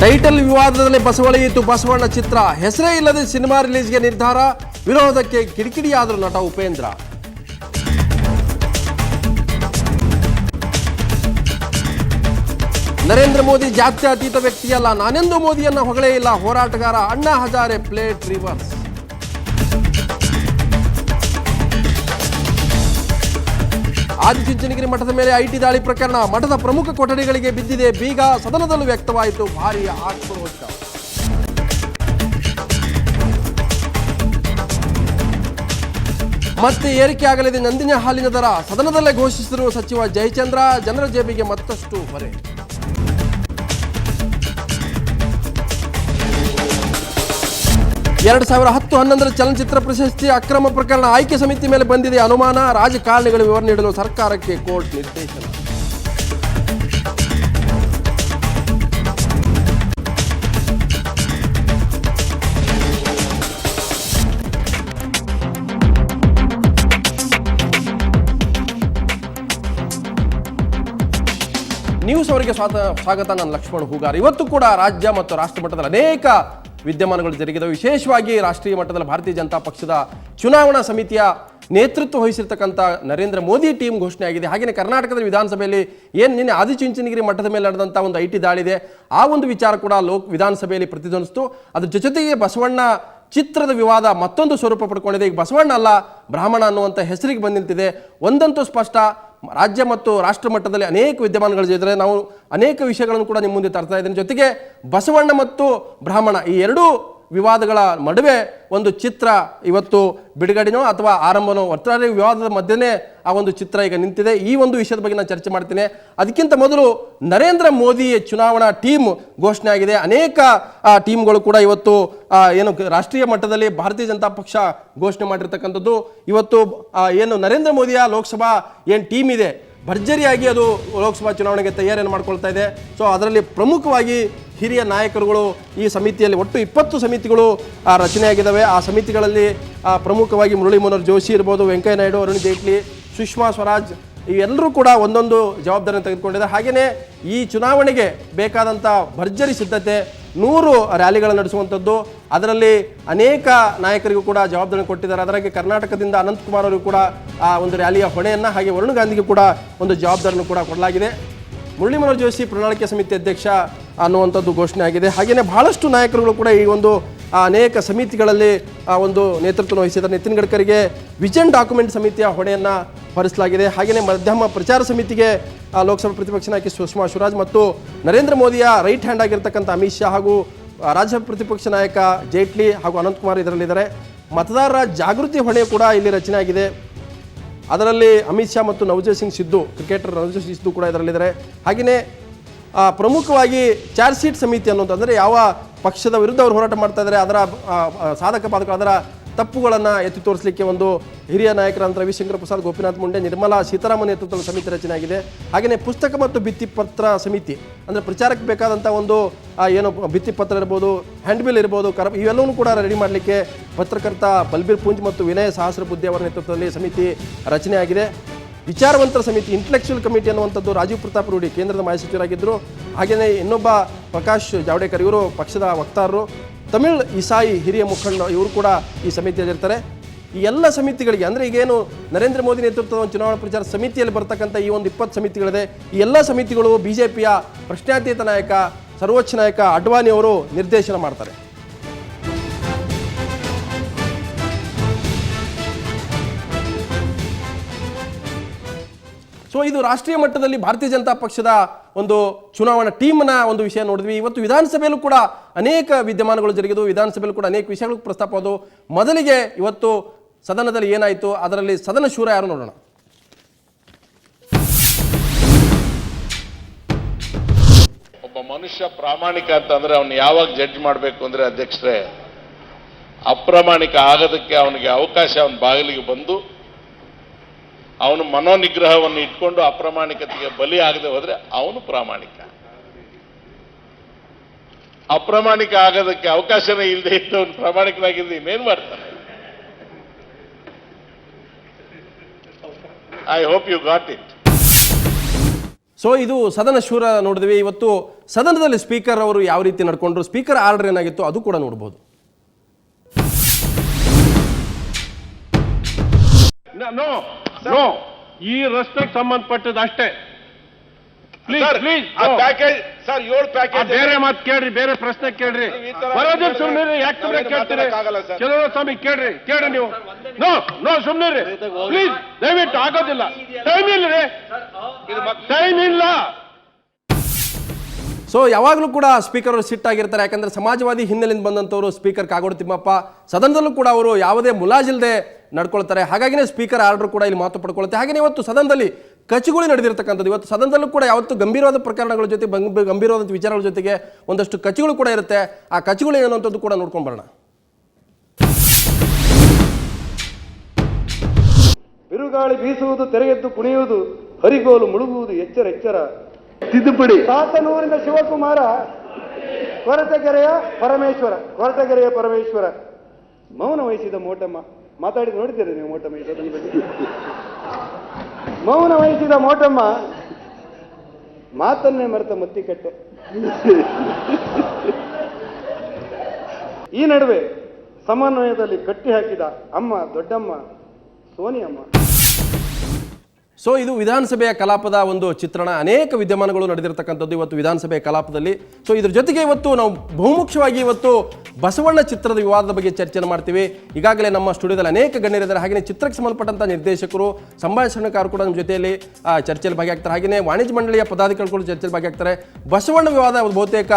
Title ವಿವಾದದಲ್ಲಿ ಬಸವಳಿಯಿತು Basavanna ಚಿತ್ರ, ಹೆಸರೇ ಇಲ್ಲದೆ cinema ರಿಲೀಸ್ಗೆ ನಿರ್ಧಾರ, ವಿರೋಧಕ್ಕೆ ಕಿಡಿಕಿಡಿಯಾದರು ನಟ ಉಪೇಂದ್ರ. ನರೇಂದ್ರ ಮೋದಿ ಜಾತ್ಯತೀತ ವ್ಯಕ್ತಿಯಲ್ಲ, ನಾನೆಂದು ಮೋದಿಯನ್ನ ಹೊಗಳೇ ಇಲ್ಲ, ಹೋರಾಟಗಾರ ಅಣ್ಣಾ ಹಜಾರೆ ಪ್ಲೇಟ್ ರಿವರ್ಸ್. ಆದಿಚುಂಚನಗಿರಿ ಮಠದ ಮೇಲೆ ಐಟಿ ದಾಳಿ ಪ್ರಕರಣ, ಮಠದ ಪ್ರಮುಖ ಕೊಠಡಿಗಳಿಗೆ ಬಿದ್ದಿದೆ ಬೀಗ, ಸದನದಲ್ಲೂ ವ್ಯಕ್ತವಾಯಿತು ಭಾರೀ ಆಕ್ರೋಶ. ಮತ್ತೆ ಏರಿಕೆಯಾಗಲಿದೆ ನಂದಿನಿ ಹಾಲಿನ ದರ, ಸದನದಲ್ಲೇ ಘೋಷಿಸಿರುವ ಸಚಿವ ಜಯಚಂದ್ರ, ಜನರ ಜೇಬಿಗೆ ಮತ್ತಷ್ಟು ಹೊರೆ. ಎರಡು 2010-11 ಚಲನಚಿತ್ರ ಪ್ರಶಸ್ತಿ ಅಕ್ರಮ ಪ್ರಕರಣ, ಆಯ್ಕೆ ಸಮಿತಿ ಮೇಲೆ ಬಂದಿದೆ ಅನುಮಾನ, ರಾಜಕಾರಣಿಗಳ ವಿವರ ನೀಡಲು ಸರ್ಕಾರಕ್ಕೆ ಕೋರ್ಟ್ ನಿರ್ದೇಶನ. ನ್ಯೂಸ್ ಅವರಿಗೆ ಸ್ವಾಗತ. ನಾನು ಲಕ್ಷ್ಮಣ್ ಹೂಗಾರ್. ಇವತ್ತು ಕೂಡ ರಾಜ್ಯ ಮತ್ತು ರಾಷ್ಟ್ರ ಮಟ್ಟದಲ್ಲಿ ಅನೇಕ ವಿದ್ಯಮಾನಗಳು ಜರುಗಿದವು. ವಿಶೇಷವಾಗಿ ರಾಷ್ಟ್ರೀಯ ಮಟ್ಟದಲ್ಲಿ ಭಾರತೀಯ ಜನತಾ ಪಕ್ಷದ ಚುನಾವಣಾ ಸಮಿತಿಯ ನೇತೃತ್ವ ವಹಿಸಿರ್ತಕ್ಕಂಥ ನರೇಂದ್ರ ಮೋದಿ ಟೀಮ್ ಘೋಷಣೆ ಆಗಿದೆ. ಹಾಗೆಯೇ ಕರ್ನಾಟಕದ ವಿಧಾನಸಭೆಯಲ್ಲಿ ನಿನ್ನೆ ಆದಿಚುಂಚನಗಿರಿ ಮಠದ ಮೇಲೆ ನಡೆದಂಥ ಒಂದು ಐಟಿ ದಾಳಿ ಇದೆ, ಆ ಒಂದು ವಿಚಾರ ಕೂಡ ವಿಧಾನಸಭೆಯಲ್ಲಿ ಪ್ರತಿಧ್ವನಿಸಿತು. ಅದ್ರ ಜೊತೆಗೆ ಬಸವಣ್ಣ ಚಿತ್ರದ ವಿವಾದ ಮತ್ತೊಂದು ಸ್ವರೂಪ ಪಡ್ಕೊಂಡಿದೆ. ಈಗ ಬಸವಣ್ಣ ಅಲ್ಲ ಬ್ರಾಹ್ಮಣ ಅನ್ನುವಂಥ ಹೆಸರಿಗೆ ಬಂದು ನಿಂತಿದೆ. ಒಂದಂತೂ ಸ್ಪಷ್ಟ, ರಾಜ್ಯ ಮತ್ತು ರಾಷ್ಟ್ರ ಮಟ್ಟದಲ್ಲಿ ಅನೇಕ ವಿದ್ಯಮಾನಗಳು ಇದ್ದರೆ ನಾವು ಅನೇಕ ವಿಷಯಗಳನ್ನು ಕೂಡ ನಿಮ್ಮ ಮುಂದೆ ತರ್ತಾ ಇದ್ದೀನಿ. ಜೊತೆಗೆ ಬಸವಣ್ಣ ಮತ್ತು ಬ್ರಾಹ್ಮಣ ಈ ಎರಡೂ ವಿವಾದಗಳ ನಡುವೆ ಒಂದು ಚಿತ್ರ ಇವತ್ತು ಬಿಡುಗಡೆನೋ ಅಥವಾ ಆರಂಭನೋ, ಒಟ್ಟಾರೆ ವಿವಾದದ ಮಧ್ಯೆನೇ ಆ ಒಂದು ಚಿತ್ರ ಈಗ ನಿಂತಿದೆ. ಈ ಒಂದು ವಿಷಯದ ಬಗ್ಗೆ ನಾನು ಚರ್ಚೆ ಮಾಡ್ತೀನಿ. ಅದಕ್ಕಿಂತ ಮೊದಲು ನರೇಂದ್ರ ಮೋದಿ ಚುನಾವಣಾ ಟೀಮ್ ಘೋಷಣೆ ಆಗಿದೆ. ಅನೇಕ ಟೀಮ್ಗಳು ಕೂಡ ಇವತ್ತು ರಾಷ್ಟ್ರೀಯ ಮಟ್ಟದಲ್ಲಿ ಭಾರತೀಯ ಜನತಾ ಪಕ್ಷ ಘೋಷಣೆ ಮಾಡಿರ್ತಕ್ಕಂಥದ್ದು. ಇವತ್ತು ನರೇಂದ್ರ ಮೋದಿಯ ಲೋಕಸಭಾ ಟೀಮ್ ಇದೆ, ಭರ್ಜರಿಯಾಗಿ ಅದು ಲೋಕಸಭಾ ಚುನಾವಣೆಗೆ ತಯಾರಿಯನ್ನು ಮಾಡ್ಕೊಳ್ತಾ ಇದೆ. ಸೊ ಅದರಲ್ಲಿ ಪ್ರಮುಖವಾಗಿ ಹಿರಿಯ ನಾಯಕರುಗಳು ಈ ಸಮಿತಿಯಲ್ಲಿ ಒಟ್ಟು 20 ಸಮಿತಿಗಳು ರಚನೆಯಾಗಿದ್ದಾವೆ. ಆ ಸಮಿತಿಗಳಲ್ಲಿ ಪ್ರಮುಖವಾಗಿ ಮುರಳಿ ಮನೋಹರ್ ಜೋಶಿ ಇರ್ಬೋದು, ವೆಂಕಯ್ಯ ನಾಯ್ಡು, ಅರುಣ್ ಜೇಟ್ಲಿ, ಸುಷ್ಮಾ ಸ್ವರಾಜ್ ಇವೆಲ್ಲರೂ ಕೂಡ ಒಂದೊಂದು ಜವಾಬ್ದಾರಿಯನ್ನು ತೆಗೆದುಕೊಂಡಿದ್ದಾರೆ. ಹಾಗೆಯೇ ಈ ಚುನಾವಣೆಗೆ ಬೇಕಾದಂಥ ಭರ್ಜರಿ ಸಿದ್ಧತೆ, 100 ರ್ಯಾಲಿಗಳನ್ನು ನಡೆಸುವಂಥದ್ದು, ಅದರಲ್ಲಿ ಅನೇಕ ನಾಯಕರಿಗೂ ಕೂಡ ಜವಾಬ್ದಾರಿ ಕೊಟ್ಟಿದ್ದಾರೆ. ಅದರಾಗೆ ಕರ್ನಾಟಕದಿಂದ ಅನಂತಕುಮಾರ್ ಅವರಿಗೂ ಕೂಡ ಆ ಒಂದು ರ್ಯಾಲಿಯ ಹೊಣೆಯನ್ನು, ಹಾಗೆ ವರುಣ್ ಗಾಂಧಿಗೂ ಕೂಡ ಒಂದು ಜವಾಬ್ದಾರಿಯನ್ನು ಕೂಡ ಕೊಡಲಾಗಿದೆ. ಮುರಳಿ ಮನೋಹರ್ ಜೋಶಿ ಪ್ರಣಾಳಿಕೆ ಸಮಿತಿ ಅಧ್ಯಕ್ಷ ಅನ್ನುವಂಥದ್ದು ಘೋಷಣೆ ಆಗಿದೆ. ಹಾಗೆಯೇ ಬಹಳಷ್ಟು ನಾಯಕರುಗಳು ಕೂಡ ಈ ಒಂದು ಅನೇಕ ಸಮಿತಿಗಳಲ್ಲಿ ಒಂದು ನೇತೃತ್ವ ವಹಿಸಿದ್ದಾರೆ. ನಿತಿನ್ ಗಡ್ಕರಿಗೆ ವಿಷನ್ ಡಾಕ್ಯುಮೆಂಟ್ ಸಮಿತಿಯ ಹೊಣೆಯನ್ನು ಹೊರಿಸಲಾಗಿದೆ. ಹಾಗೆಯೇ ಮಾಧ್ಯಮ ಪ್ರಚಾರ ಸಮಿತಿಗೆ ಲೋಕಸಭಾ ಪ್ರತಿಪಕ್ಷ ನಾಯಕಿ ಸುಷ್ಮಾ ಸ್ವರಾಜ್ ಮತ್ತು ನರೇಂದ್ರ ಮೋದಿಯ ರೈಟ್ ಹ್ಯಾಂಡ್ ಆಗಿರ್ತಕ್ಕಂಥ ಅಮಿತ್ ಶಾ ಹಾಗೂ ರಾಜ್ಯಸಭಾ ಪ್ರತಿಪಕ್ಷ ನಾಯಕ ಜೇಟ್ಲಿ ಹಾಗೂ ಅನಂತಕುಮಾರ್ ಇದರಲ್ಲಿದ್ದಾರೆ. ಮತದಾರರ ಜಾಗೃತಿ ಹೊಣೆ ಕೂಡ ಇಲ್ಲಿ ರಚನೆ ಆಗಿದೆ. ಅದರಲ್ಲಿ ಅಮಿತ್ ಶಾ ಮತ್ತು ನವಜೋತ್ ಸಿಂಗ್ ಸಿದ್ದು, ಕ್ರಿಕೆಟರ್ ನವಜೋತ್ ಸಿಂಗ್ ಸಿದ್ದು ಕೂಡ ಇದರಲ್ಲಿದ್ದಾರೆ. ಹಾಗೆಯೇ ಪ್ರಮುಖವಾಗಿ ಚಾರ್ಜ್ ಶೀಟ್ ಸಮಿತಿ ಅನ್ನುವಂಥ, ಅಂದರೆ ಯಾವ ಪಕ್ಷದ ವಿರುದ್ಧ ಅವರು ಹೋರಾಟ ಮಾಡ್ತಾ ಇದ್ದಾರೆ ಅದರ ಸಾಧಕ ಬಾಧಕ, ಅದರ ತಪ್ಪುಗಳನ್ನು ಎತ್ತಿ ತೋರಿಸಲಿಕ್ಕೆ ಒಂದು ಹಿರಿಯ ನಾಯಕರಾದ ರವಿಶಂಕರ್ ಪ್ರಸಾದ್, ಗೋಪಿನಾಥ್ ಮುಂಡೆ, ನಿರ್ಮಲಾ ಸೀತಾರಾಮನ್ ನೇತೃತ್ವದ ಸಮಿತಿ ರಚನೆ ಆಗಿದೆ. ಹಾಗೆಯೇ ಪುಸ್ತಕ ಮತ್ತು ಭಿತ್ತಿಪತ್ರ ಸಮಿತಿ, ಅಂದರೆ ಪ್ರಚಾರಕ್ಕೆ ಬೇಕಾದಂಥ ಒಂದು ಭಿತ್ತಿಪತ್ರ ಇರ್ಬೋದು, ಹ್ಯಾಂಡ್ ಬಿಲ್ ಇರ್ಬೋದು, ಇವೆಲ್ಲವೂ ಕೂಡ ರೆಡಿ ಮಾಡಲಿಕ್ಕೆ ಪತ್ರಕರ್ತ ಬಲ್ಬೀರ್ ಪುಂಜ್ ಮತ್ತು ವಿನಯ್ ಸಹಸ್ರ ಬುದ್ಧಿ ಅವರ ನೇತೃತ್ವದಲ್ಲಿ ಸಮಿತಿ ರಚನೆ ಆಗಿದೆ. ವಿಚಾರವಂತರ ಸಮಿತಿ, ಇಂಟೆಲೆಕ್ಚುಯಲ್ ಕಮಿಟಿ ಅನ್ನುವಂಥದ್ದು ರಾಜೀವ್ ಪ್ರತಾಪ್ ರೂಢಿ ಕೇಂದ್ರದ ಮಾಜಿ ಸಚಿವರಾಗಿದ್ದರು. ಹಾಗೆಯೇ ಇನ್ನೊಬ್ಬ ಪ್ರಕಾಶ್ ಜಾವಡೇಕರ್, ಇವರು ಪಕ್ಷದ ವಕ್ತಾರರು. ತಮಿಳ್ ಇಸಾಯಿ ಹಿರಿಯ ಮುಖಂಡ, ಇವರು ಕೂಡ ಈ ಸಮಿತಿಯಲ್ಲಿರ್ತಾರೆ. ಈ ಎಲ್ಲ ಸಮಿತಿಗಳಿಗೆ, ಅಂದರೆ ಈಗೇನು ನರೇಂದ್ರ ಮೋದಿ ನೇತೃತ್ವದ ಚುನಾವಣಾ ಪ್ರಚಾರ ಸಮಿತಿಯಲ್ಲಿ ಬರ್ತಕ್ಕಂಥ ಈ ಒಂದು 20 ಸಮಿತಿಗಳಿದೆ. ಈ ಎಲ್ಲ ಸಮಿತಿಗಳು ಬಿಜೆಪಿಯ ಪ್ರಶ್ನಾತೀತ ನಾಯಕ, ಸರ್ವೋಚ್ಚ ನಾಯಕ ಅಡ್ವಾಣಿ ಅವರು ನಿರ್ದೇಶನ ಮಾಡ್ತಾರೆ. ಸೊ ಇದು ರಾಷ್ಟ್ರೀಯ ಮಟ್ಟದಲ್ಲಿ ಭಾರತೀಯ ಜನತಾ ಪಕ್ಷದ ಒಂದು ಚುನಾವಣಾ ಟೀಮ್ನ ಒಂದು ವಿಷಯ ನೋಡಿದ್ವಿ. ಇವತ್ತು ವಿಧಾನಸಭೆಯಲ್ಲೂ ಕೂಡ ಅನೇಕ ವಿದ್ಯಮಾನಗಳು ಜರುಗಿದವು. ವಿಧಾನಸಭೆಯಲ್ಲೂ ಕೂಡ ಅನೇಕ ವಿಷಯಗಳು ಪ್ರಸ್ತಾಪ ಆದವು. ಮೊದಲಿಗೆ ಇವತ್ತು ಸದನದಲ್ಲಿ ಏನಾಯಿತು, ಅದರಲ್ಲಿ ಸದನ ಶೂರ ಯಾರು ನೋಡೋಣ. ಒಬ್ಬ ಮನುಷ್ಯ ಪ್ರಾಮಾಣಿಕ ಅಂತಂದ್ರೆ ಅವನು ಯಾವಾಗ ಜಡ್ಜ್ ಮಾಡಬೇಕು ಅಂದ್ರೆ, ಅಧ್ಯಕ್ಷರೇ, ಅಪ್ರಾಮಾಣಿಕ ಆಗೋದಕ್ಕೆ ಅವನಿಗೆ ಅವಕಾಶ ಅವನ ಬಾಗಿಲಿಗೆ ಬಂದು ಅವನು ಮನೋನಿಗ್ರಹವನ್ನು ಇಟ್ಕೊಂಡು ಅಪ್ರಾಮಾಣಿಕತೆಗೆ ಬಲಿ ಆಗದೆ ಹೋದ್ರೆ ಅವನು ಪ್ರಾಮಾಣಿಕ. ಅಪ್ರಾಮಾಣಿಕ ಆಗೋದಕ್ಕೆ ಅವಕಾಶನೇ ಇಲ್ಲದೆ ಇದ್ದವನು ಪ್ರಾಮಾಣಿಕನಾಗಿದ್ದು ಇನ್ನೇನು ಮಾಡ್ತಾನೆ? I hope you got it. So ಇದು ಸದನ ಶೂರ ನೋಡಿದ್ವಿ. ಇವತ್ತು ಸದನದಲ್ಲಿ ಸ್ಪೀಕರ್ ಅವರು ಯಾವ ರೀತಿ ನಡ್ಕೊಂಡ್ರು, ಸ್ಪೀಕರ್ ಆರ್ಡರ್ ಏನಾಗಿತ್ತು ಅದು ಕೂಡ ನೋಡ್ಬೋದು. ನೋ, ಈ ರಸ್ತೆಗೆ ಸಂಬಂಧಪಟ್ಟದ್ದು ಅಷ್ಟೇ. ಪ್ಲೀಸ್ ಪ್ಯಾಕೇಜ್ ಸರ್ 7 ಪ್ಯಾಕೇಜ್ ಬೇರೆ ಮಾತು ಕೇಳ್ರಿ, ಬೇರೆ ಪ್ರಶ್ನೆ ಕೇಳ್ರಿ. ಬರೋದಿಲ್ಲ ಸುಮ್ಮನೆ ಯಾಕೆ ಸುಮ್ಮನೆ ಕೇಳ್ತೀರಿ? ಚಲೋ ಸ್ವಾಮಿ ಕೇಳ್ರಿ ನೀವು. ನೋ ಸುಮ್ಮನೆ ಪ್ಲೀಸ್, ದಯವಿಟ್ಟು ಆಗೋದಿಲ್ಲ. ಟೈಮ್ ಇಲ್ಲ ರೀ, ಟೈಮ್ ಇಲ್ಲ. ಸೊ ಯಾವಾಗಲೂ ಕೂಡ ಸ್ಪೀಕರ್ ಅವರು ಸಿಟ್ಟಾಗಿರ್ತಾರೆ. ಯಾಕಂದರೆ ಸಮಾಜವಾದಿ ಹಿನ್ನೆಲೆಯಿಂದ ಬಂದಂಥವರು ಸ್ಪೀಕರ್ ಕಾಗೋಡು ತಿಮ್ಮಪ್ಪ ಸದನದಲ್ಲೂ ಕೂಡ ಅವರು ಯಾವುದೇ ಮುಲಾಜಿಲ್ಲದೆ ನಡ್ಕೊಳ್ತಾರೆ. ಹಾಗಾಗಿನೇ ಸ್ಪೀಕರ್ ಆರ್ಡರ್ ಕೂಡ ಇಲ್ಲಿ ಮಾತು ಪಡ್ಕೊಳುತ್ತೆ. ಹಾಗೆಯೇ ಇವತ್ತು ಸದನದಲ್ಲಿ ಕಚಗುಳಿ ನಡೆದಿರ್ತಕ್ಕಂಥದ್ದು. ಇವತ್ತು ಸದನದಲ್ಲೂ ಕೂಡ ಯಾವತ್ತು ಗಂಭೀರವಾದ ಪ್ರಕರಣಗಳ ಜೊತೆ ಗಂಭೀರವಾದ ವಿಚಾರಗಳ ಜೊತೆಗೆ ಒಂದಷ್ಟು ಕಚಗುಳು ಕೂಡ ಇರುತ್ತೆ. ಆ ಕಚಗುಳಿ ಏನು ಅನ್ನೋಂಥದ್ದು ಕೂಡ ನೋಡ್ಕೊಂಡು ಬರೋಣ. ಬಿರುಗಾಳಿ ಬೀಸುವುದು, ತೆರೆಗೆದ್ದು ಕುಣಿಯುವುದು, ಹರಿಗೋಲು ಮುಳುಗುವುದು, ಎಚ್ಚರ ತಿದ್ದುಪಡಿ. ಸಾತನೂರಿನ ಶಿವಕುಮಾರ ಕೊರಟಗೆರೆಯ ಪರಮೇಶ್ವರ ಮೌನ ವಹಿಸಿದ ಮೋಟಮ್ಮ. ಮಾತಾಡಿ ನೋಡಿದ್ದೀರಿ ನೀವು ಮೋಟಮ್ಮ ಈ ಸದನದ ಬಗ್ಗೆ? ಮೌನ ವಹಿಸಿದ ಮೋಟಮ್ಮ ಮಾತನ್ನೇ ಮರೆತ ಮತ್ತಿಕಟ್ಟೆ. ಈ ನಡುವೆ ಸಮನ್ವಯದಲ್ಲಿ ಕಟ್ಟಿ ಹಾಕಿದ ಅಮ್ಮ ದೊಡ್ಡಮ್ಮ ಸೋನಿಯಮ್ಮ. ಸೊ ಇದು ವಿಧಾನಸಭೆಯ ಕಲಾಪದ ಒಂದು ಚಿತ್ರಣ. ಅನೇಕ ವಿದ್ಯಮಾನಗಳು ನಡೆದಿರ್ತಕ್ಕಂಥದ್ದು ಇವತ್ತು ವಿಧಾನಸಭೆಯ ಕಲಾಪದಲ್ಲಿ. ಸೊ ಇದ್ರ ಜೊತೆಗೆ ಇವತ್ತು ನಾವು ಬಹುಮುಖ್ಯವಾಗಿ ಇವತ್ತು ಬಸವಣ್ಣ ಚಿತ್ರದ ವಿವಾದದ ಬಗ್ಗೆ ಚರ್ಚೆಯನ್ನು ಮಾಡ್ತೀವಿ. ಈಗಾಗಲೇ ನಮ್ಮ ಸ್ಟುಡಿಯೋದಲ್ಲಿ ಅನೇಕ ಗಣ್ಯರಿದ್ದಾರೆ. ಹಾಗೆಯೇ ಚಿತ್ರಕ್ಕೆ ಸಂಬಂಧಪಟ್ಟಂಥ ನಿರ್ದೇಶಕರು, ಸಂಭಾಷಣೆಕಾರರು ಕೂಡ ನಮ್ಮ ಜೊತೆಯಲ್ಲಿ ಚರ್ಚೆಯಲ್ಲಿ ಭಾಗಿಯಾಗ್ತಾರೆ. ಹಾಗೆಯೇ ವಾಣಿಜ್ಯ ಮಂಡಳಿಯ ಪದಾಧಿಕಾರಿಗಳು ಚರ್ಚೆಯಲ್ಲಿ ಭಾಗಿಯಾಗ್ತಾರೆ. ಬಸವಣ್ಣ ವಿವಾದ ಬಹುತೇಕ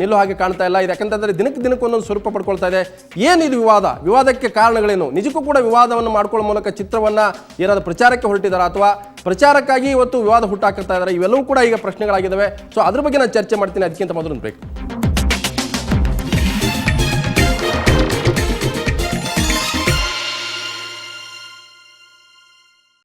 ನಿಲ್ಲೋ ಹಾಗೆ ಕಾಣ್ತಾ ಇಲ್ಲ. ಇದು ಯಾಕಂತಂದರೆ ದಿನಕ್ಕೆ ಒಂದೊಂದು ಸ್ವರೂಪ ಪಡ್ಕೊಳ್ತಾ ಇದೆ. ಏನು ಇದು ವಿವಾದಕ್ಕೆ ಕಾರಣಗಳೇನು? ನಿಜಕ್ಕೂ ಕೂಡ ವಿವಾದವನ್ನು ಮಾಡ್ಕೊಳ್ಳೋ ಮೂಲಕ ಚಿತ್ರವನ್ನು ಏನಾದರೂ ಪ್ರಚಾರಕ್ಕೆ ಹೊರಟಿದ್ದಾರಾ ಅಥವಾ ಪ್ರಚಾರಕ್ಕಾಗಿ ಇವತ್ತು ವಿವಾದ ಹುಟ್ಟಾಕ್ತಾ ಇದ್ದಾರೆ? ಇವೆಲ್ಲವೂ ಕೂಡ ಈಗ ಪ್ರಶ್ನೆಗಳಾಗಿದ್ದಾವೆ. ಸೊ ಅದ್ರ ಬಗ್ಗೆ ನಾನು ಚರ್ಚೆ ಮಾಡ್ತೀನಿ. ಅದಕ್ಕಿಂತ ಮೊದಲು ಬೇಕು